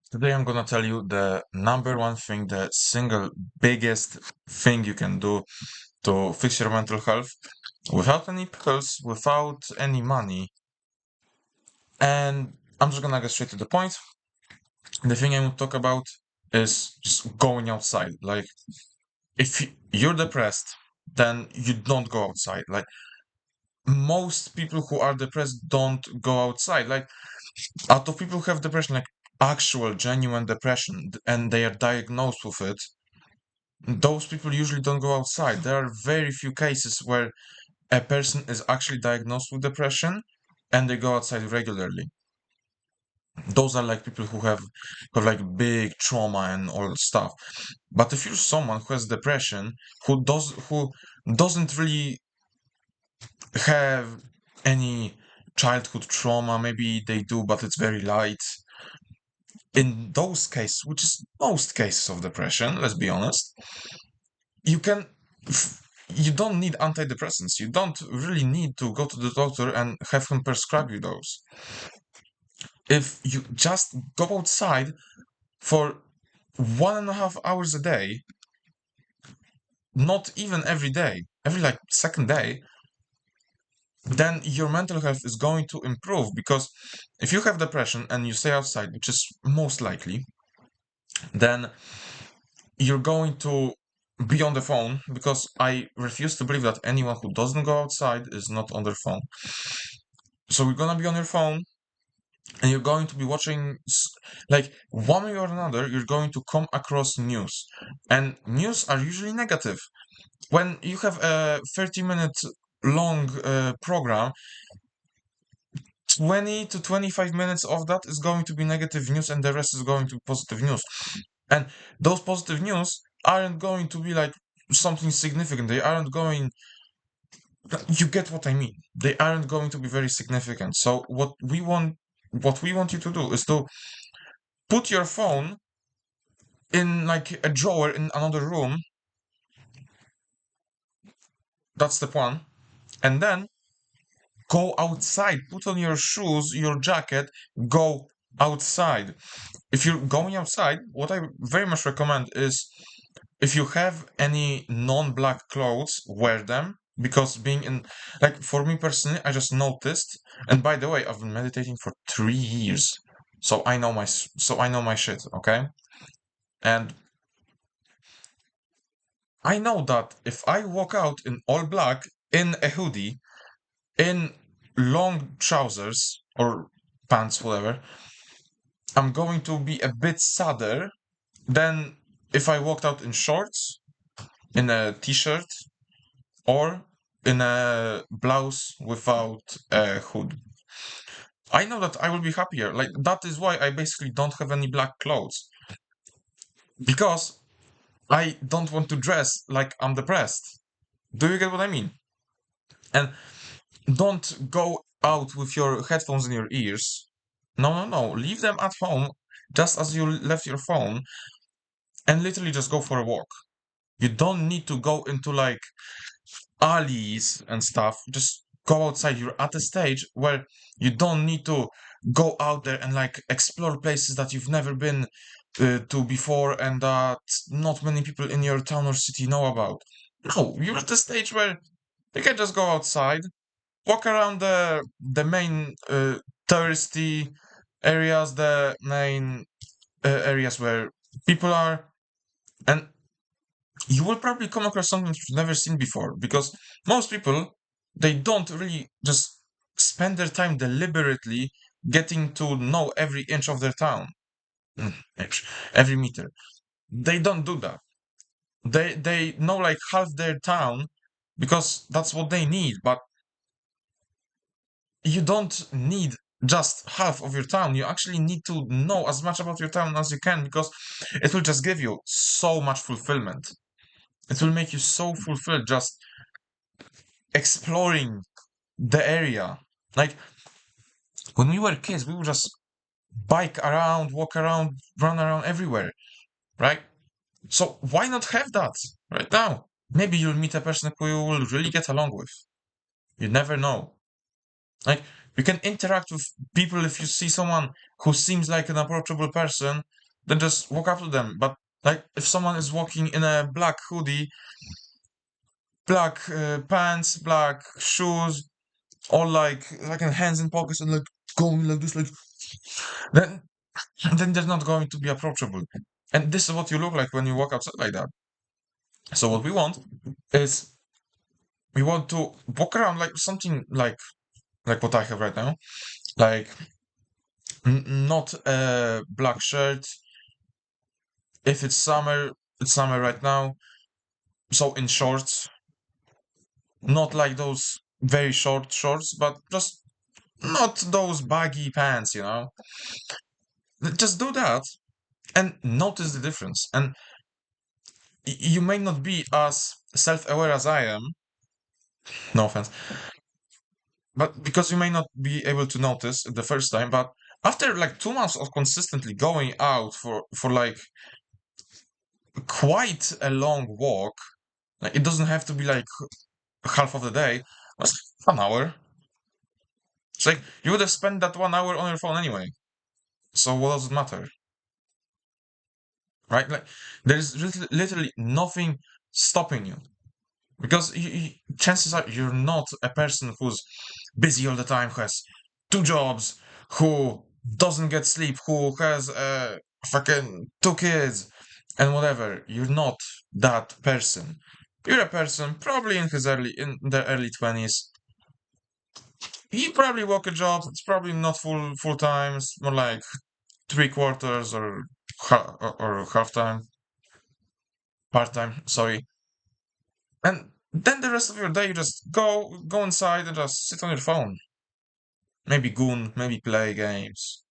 Today I'm gonna tell you the number one thing, the single biggest thing you can do to fix your mental health without any pills, without any money. And I'm just gonna get straight to the point. The thing I want to talk about is just going outside. Like, if you're depressed, then you don't go outside. Like, most people who are depressed don't go outside. Like, out of people who have depression, like actual genuine depression, and they are diagnosed with it, those people usually don't go outside. There are very few cases where a person is actually diagnosed with depression and they go outside regularly. Those are like people who have like big trauma and all that stuff. But if you're someone who has depression, who doesn't really have any childhood trauma, maybe they do, but it's very light. In those cases, which is most cases of depression, let's be honest, you can you don't need antidepressants. You don't really need to go to the doctor and have him prescribe you those. If you just go outside for 1.5 hours a day, not even every day, every like second day, then your mental health is going to improve. Because if you have depression and you stay outside, which is most likely, then you're going to be on the phone, because I refuse to believe that anyone who doesn't go outside is not on their phone. So you're gonna be on your phone and you're going to be watching, like, one way or another, you're going to come across news. And news are usually negative. When you have a 30-minute long program, 20 to 25 minutes of that is going to be negative news and the rest is going to be positive news. And those positive news aren't going to be like something significant. They aren't going, you get what I mean. They aren't going to be very significant. So what we want you to do is to put your phone in like a drawer in another room. That's the plan. And then go outside, put on your shoes, your jacket, go outside. If you're going outside, what I very much recommend is, if you have any non-black clothes, wear them. Because being in, like, for me personally, I just noticed, and by the way, I've been meditating for 3 years, so I know my shit, okay? And I know that if I walk out in all black, in a hoodie, in long trousers or pants, whatever, I'm going to be a bit sadder than if I walked out in shorts, in a t-shirt, or in a blouse without a hood. I know that I will be happier. Like, that is why I basically don't have any black clothes. Because I don't want to dress like I'm depressed. Do you get what I mean? And don't go out with your headphones in your ears. No, no, no. Leave them at home, just as you left your phone, and literally just go for a walk. You don't need to go into like alleys and stuff. Just go outside. You're at a stage where you don't need to go out there and like explore places that you've never been to before and that not many people in your town or city know about. No, you're at the stage where you can just go outside, walk around the main touristy areas, the main areas where people are, and you will probably come across something you've never seen before. Because most people, they don't really just spend their time deliberately getting to know every inch of their town, every meter. They don't do that. They know like half their town because that's what they need. But you don't need just half of your town. You actually need to know as much about your town as you can, because it will just give you so much fulfillment. It will make you so fulfilled just exploring the area. Like, when we were kids, we would just bike around, walk around, run around everywhere, right? So why not have that right now? Maybe you'll meet a person who you will really get along with. You never know. Like, You can interact with people. If you see someone who seems like an approachable person, then just walk up to them. But like if someone is walking in a black hoodie, black pants, black shoes, all like in hands in pockets and like going like this, like then they're not going to be approachable. And this is what you look like when you walk outside like that. So what we want is we want to walk around like something like what I have right now, like not a black shirt. If it's summer right now. So in shorts, not like those very short shorts, but just not those baggy pants, you know. Just do that and notice the difference. And you may not be as self-aware as I am, no offense, but because you may not be able to notice it the first time, but after like 2 months of consistently going out for like quite a long walk, like it doesn't have to be like half of the day, but an hour. It's like you would have spent that 1 hour on your phone anyway. So what does it matter? Right? Like there's literally nothing stopping you. Because chances are you're not a person who's busy all the time, who has 2 jobs, who doesn't get sleep, who has fucking 2 kids and whatever. You're not that person. You're a person probably in their early 20s. He probably work a job. It's probably not full time. It's more like 3/4 or half time, part time. Sorry. And then the rest of your day, you just go inside and just sit on your phone. Maybe goon, maybe play games.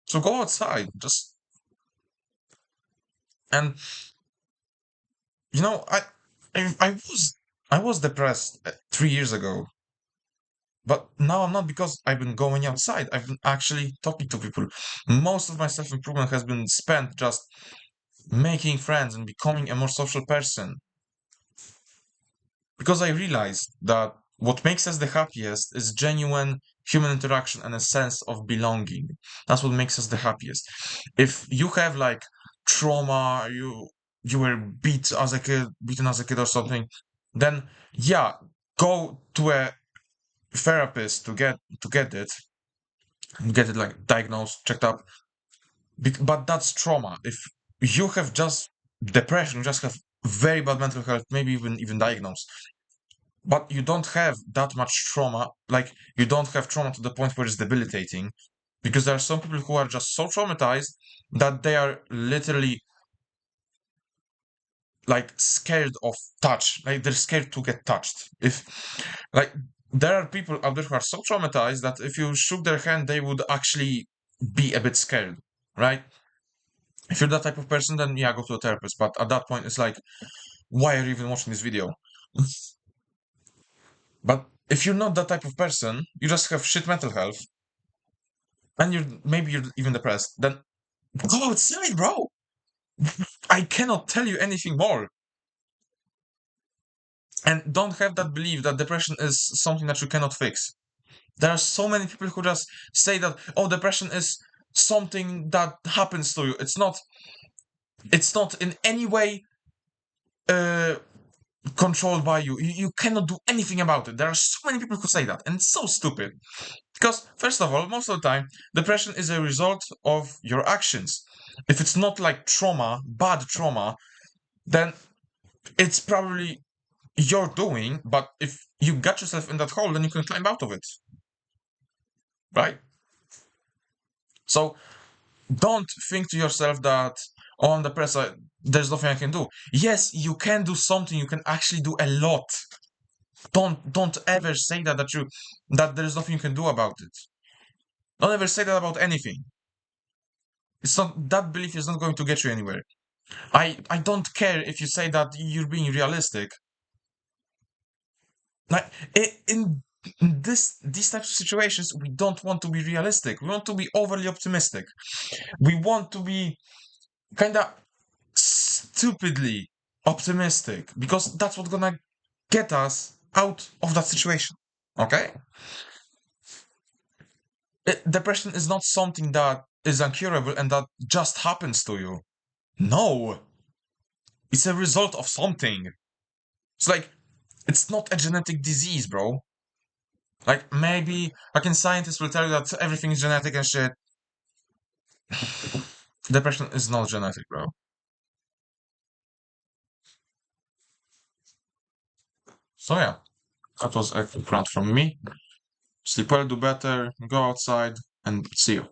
So go outside, just and you know, I was depressed 3 years ago, but now I'm not because I've been going outside. I've been actually talking to people. Most of my self improvement has been spent just making friends and becoming a more social person. Because I realized that what makes us the happiest is genuine human interaction and a sense of belonging. That's what makes us the happiest. If you have like trauma, you were beaten as a kid or something, then yeah, go to a therapist to get it like diagnosed, checked up. But that's trauma. If you have just depression, just have very bad mental health, maybe even diagnosed, but you don't have that much trauma, like you don't have trauma to the point where it's debilitating, because there are some people who are just so traumatized that they are literally like scared of touch, like they're scared to get touched. If like there are people out there who are so traumatized that if you shook their hand they would actually be a bit scared, right? If you're that type of person, then yeah, go to a therapist, but at that point it's like, why are you even watching this video? But if you're not that type of person, you just have shit mental health, and you're even depressed, then go outside, bro. I cannot tell you anything more. And don't have that belief that depression is something that you cannot fix. There are so many people who just say that, oh, depression is something that happens to you. It's not in any way uh controlled by you. You cannot do anything about it. There are so many people who say that, and it's so stupid. Because, first of all, most of the time, depression is a result of your actions. If it's not like trauma, bad trauma, then it's probably your doing. But if you got yourself in that hole, then you can climb out of it. Right? So don't think to yourself that, oh, I'm depressed, there's nothing I can do. Yes, you can do something. You can actually do a lot. Don't ever say that there is nothing you can do about it. Don't ever say that about anything. It's not that belief is not going to get you anywhere. I don't care if you say that you're being realistic. Like in these types of situations, we don't want to be realistic. We want to be overly optimistic. We want to be kind of stupidly optimistic because that's what's gonna get us out of that situation. Okay? Depression is not something that is incurable and that just happens to you. No, it's a result of something. It's like, it's not a genetic disease, bro. Like, maybe, like, scientists will tell you that everything is genetic and shit. Depression is not genetic, bro. So yeah, that was a rant from me. Sleep well, do better, go outside, and see you.